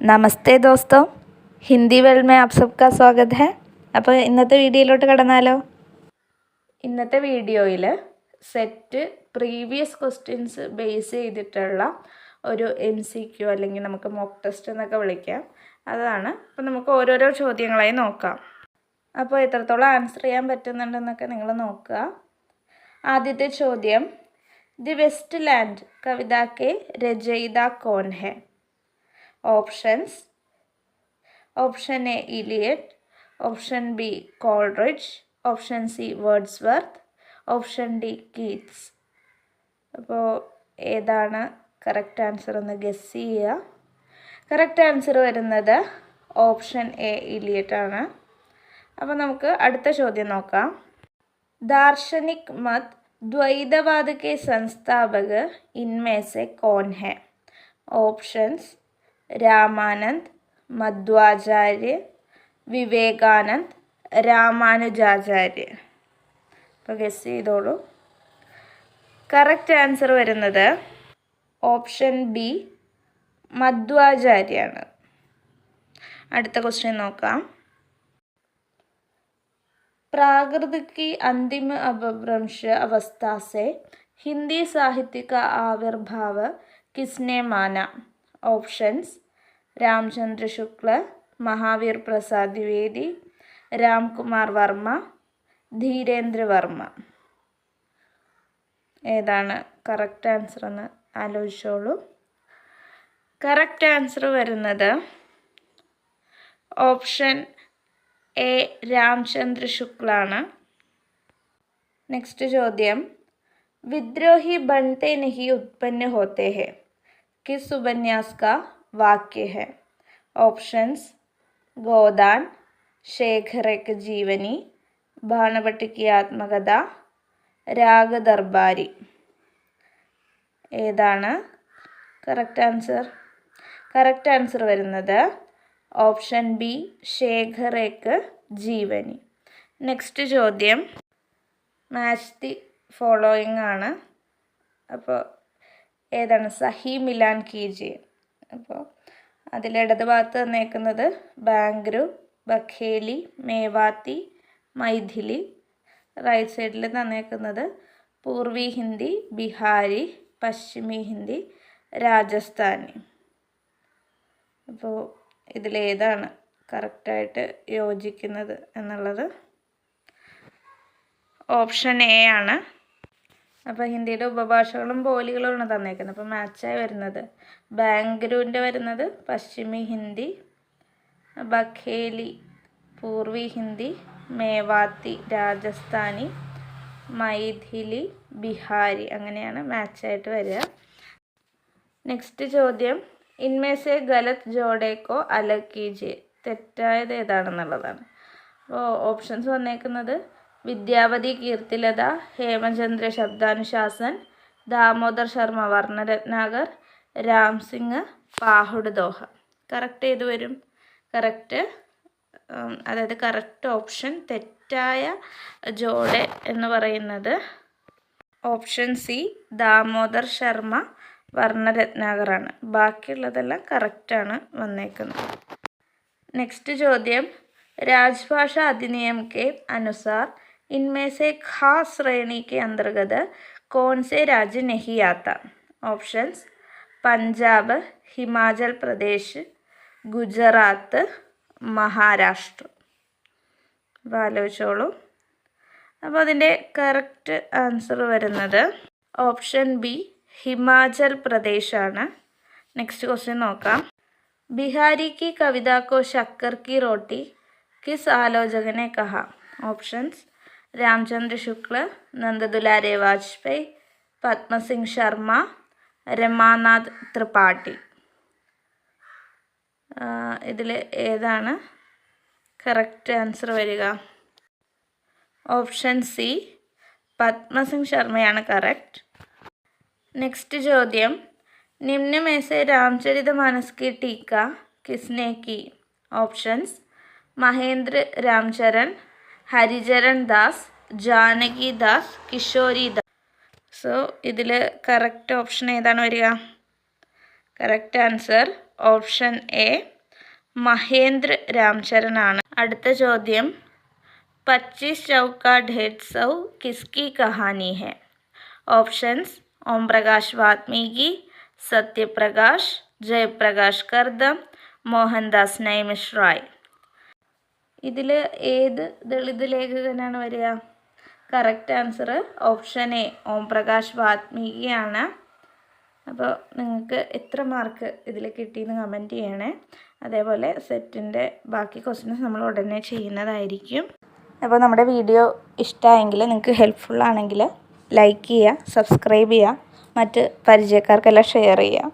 നമസ്തേ ദോസ്തോ, Hindi world में आप सबका स्वागत है. അപ്പോൾ ഇന്നത്തെ വീഡിയോയിലോട്ട് കടന്നാലോ. ഇന്നത്തെ വീഡിയോയിൽ സെറ്റ് പ്രീവിയസ് ക്വസ്റ്റ്യൻസ് ബേസ് ചെയ്തിട്ടുള്ള ഒരു MCQ അല്ലെങ്കിൽ നമുക്ക് മോക്ക് ടെസ്റ്റ് എന്നൊക്കെ വിളിക്കാം, അതാണ്. അപ്പോൾ നമുക്ക് ഓരോരോ ചോദ്യങ്ങളായി നോക്കാം. അപ്പോൾ എത്രത്തോളം ആൻസർ ചെയ്യാൻ പറ്റുന്നുണ്ടെന്നൊക്കെ നിങ്ങൾ നോക്കുക. ആദ്യത്തെ ചോദ്യം, ദി വെസ്റ്റ് ലാൻഡ് കവിത കെ രചയിത കോൺ ഹെ? Options: option A Iliad, option B Coleridge, option C Wordsworth, option D Keats. അപ്പോൾ ഏതാണ് കറക്റ്റ് ആൻസർ എന്ന് ഗസ് ചെയ്യുക. കറക്റ്റ് ആൻസർ വരുന്നത് ഓപ്ഷൻ എ ഇലിയഡ് ആണ്. അപ്പോൾ നമുക്ക് അടുത്ത ചോദ്യം നോക്കാം. दार्शनिक मत द्वैतवाद के संस्थापक इनमें से कौन है? ऑप्शंस: रामानंद, मध्वाचार्य, विवेकानंद, രാമാനുജാചാര്യ. അപ്പോൾ ഗസ് ചെയ്തോളൂ. കറക്റ്റ് ആൻസർ വരുന്നത് ഓപ്ഷൻ ബി മധ്വാചാര്യാണ്. അടുത്ത ക്വസ്റ്റ്യൻ നോക്കാം. प्राकृत की अंतिम अपभ्रंश अवस्था से हिंदी साहित्य का आविर्भाव किसने माना? ऑप्शंस: रामचंद्र शुक्ल, महावीर प्रसाद द्विवेदी, रामकुमार वर्മ്മ, ധീരേന്ദ്ര വർമ്മ. ഏതാണ് കറക്റ്റ് ആൻസർ എന്ന് ആലോചിച്ചോളൂ. കറക്റ്റ് ആൻസർ വരുന്നത് ഓപ്ഷൻ എ രാമചന്ദ്ര ശുക്ലാണ്. നെക്സ്റ്റ് ചോദ്യം, വിദ്രോഹി ബൺते नहीं उत्पन्न होते हैं किस उपन्यास का वाक्य है? ऑप्शंस: गोदान, शेखर की जीवनी, भाणभट्ट की आत्मकथा, രാഗ ദർബാരി. ഏതാണ് കറക്റ്റ് ആൻസർ? കറക്റ്റ് ആൻസർ വരുന്നത് ഓപ്ഷൻ ബി ശേഖർ ഏക്ക് ജീവനി. നെക്സ്റ്റ് ചോദ്യം, മാച്ച് ദി ഫോളോയിങ് ആണ്. അപ്പോൾ ഏതാണ് സഹി മിലാൻ കീജിയെ? അപ്പോൾ അതിലിടത് ഭാഗത്ത് തന്നേക്കുന്നത് ബാംഗ്ലൂർ, ബഖേലി, മേവാത്തി, മൈഥിലി. റൈറ്റ് സൈഡിൽ തന്നേക്കുന്നത് പൂർവി ഹിന്ദി, ബിഹാരി, പശ്ചിമി ഹിന്ദി, രാജസ്ഥാനി. അപ്പോൾ ഇതിലേതാണ് കറക്റ്റായിട്ട് യോജിക്കുന്നത് എന്നുള്ളത് ഓപ്ഷൻ എ ആണ്. അപ്പോൾ ഹിന്ദിയുടെ ഉപഭാഷകളും ബോലികളുമാണ് തന്നേക്കുന്നത്. അപ്പോൾ മാച്ചായി വരുന്നത് ബാംഗ്ലൂരിൻ്റെ വരുന്നത് പശ്ചിമി ഹിന്ദി, ബഖേലി പൂർവി ഹിന്ദി, മേവാത്തി രാജസ്ഥാനി, മൈഥിലി ബിഹാരി. അങ്ങനെയാണ് മാച്ചായിട്ട് വരിക. നെക്സ്റ്റ് ചോദ്യം, ഇൻമേ സെ ഗലത് ജോഡേക്കോ അലഗ് കീജിയെ? തെറ്റായത് ഏതാണെന്നുള്ളതാണ്. അപ്പോൾ ഓപ്ഷൻസ് വന്നേക്കുന്നത് വിദ്യാവതി കീർത്തിലത, ഹേമചന്ദ്ര ശബ്ദാനുശാസൻ, ദാമോദർ ശർമ്മ വർണ്ണരത്നാകർ, രാം സിംഗ് പാഹുഡ് ദോഹ. കറക്റ്റ് ഏത് വരും? കറക്റ്റ് അതായത് കറക്റ്റ് ഓപ്ഷൻ തെറ്റായ ജോഡെ എന്ന് പറയുന്നത് ഓപ്ഷൻ സി ദാമോദർ ശർമ്മ വർണ്ണരത്നാകറാണ്. ബാക്കിയുള്ളതെല്ലാം കറക്റ്റാണ് വന്നേക്കുന്നത്. നെക്സ്റ്റ് ചോദ്യം, രാജ്ഭാഷ अधिनियम के अनुसार इनमें से खास श्रेणी के अंतर्गत कौन से राज्य नहीं आता? ऑप्शंस: पंजाब, हिमाचल प्रदेश, ഗുജറാത്ത്, മഹാരാഷ്ട്ര. അപ്പോൾ ആലോചിച്ചോളൂ. അപ്പോൾ അതിൻ്റെ കറക്റ്റ് ആൻസർ വരുന്നത് ഓപ്ഷൻ ബി ഹിമാചൽ പ്രദേശാണ്. നെക്സ്റ്റ് ക്വസ്റ്റ്യൻ നോക്കാം. बिहारी की कविता को शक्कर की रोटी किस आलोचक ने कहा? ऑप्शंस: रामचंद्र शुक्ल, नंददुलारे वाजपेयी, पद्म सिंह शर्मा, രമാനാഥ് ത്രിപാഠി. ഇതിൽ ഏതാണ് കറക്റ്റ് ആൻസർ വരിക? ഓപ്ഷൻ സി പദ്മസിംഗ് ശർമ്മയാണ് കറക്റ്റ്. നെക്സ്റ്റ് ചോദ്യം, निम्न में से रामचरितमानस की टीका किसने की? ऑप्शंस: महेंद्र रामचरण, हरिचरण दास, जानकी दास, किशोरी दास. സോ ഇതിൽ കറക്റ്റ് ഓപ്ഷൻ ഏതാണ് വരിക? Correct answer option A Mahendra രാംചരനാണ്. അടുത്ത ചോദ്യം 25 ചൗക്ക 150 കിസ്കി കഹാനി ഹെ? ഓപ്ഷൻസ് ഓം പ്രകാശ് വാത്മീകി, സത്യപ്രകാശ്, ജയപ്രകാശ് കർദം, മോഹൻദാസ് നൈമിഷ് റായ്. ഇതിൽ ഏത് ദളിത് ലേഖകനാണ് വരിക? Correct answer option A Om Prakash വാത്മീകിയാണ്. അപ്പോൾ നിങ്ങൾക്ക് എത്ര മാർക്ക് ഇതിൽ കിട്ടിയെന്ന് കമൻറ്റ് ചെയ്യണേ. അതേപോലെ സെറ്റിൻ്റെ ബാക്കി ക്വസ്റ്റ്യൻസ് നമ്മൾ ഉടനെ ചെയ്യുന്നതായിരിക്കും. അപ്പോൾ നമ്മുടെ വീഡിയോ ഇഷ്ടമായെങ്കിൽ, നിങ്ങൾക്ക് ഹെൽപ്ഫുൾ ആണെങ്കിൽ ലൈക്ക് ചെയ്യുക, സബ്സ്ക്രൈബ് ചെയ്യുക, മറ്റ് പരിചയക്കാർക്കെല്ലാം ഷെയർ ചെയ്യുക.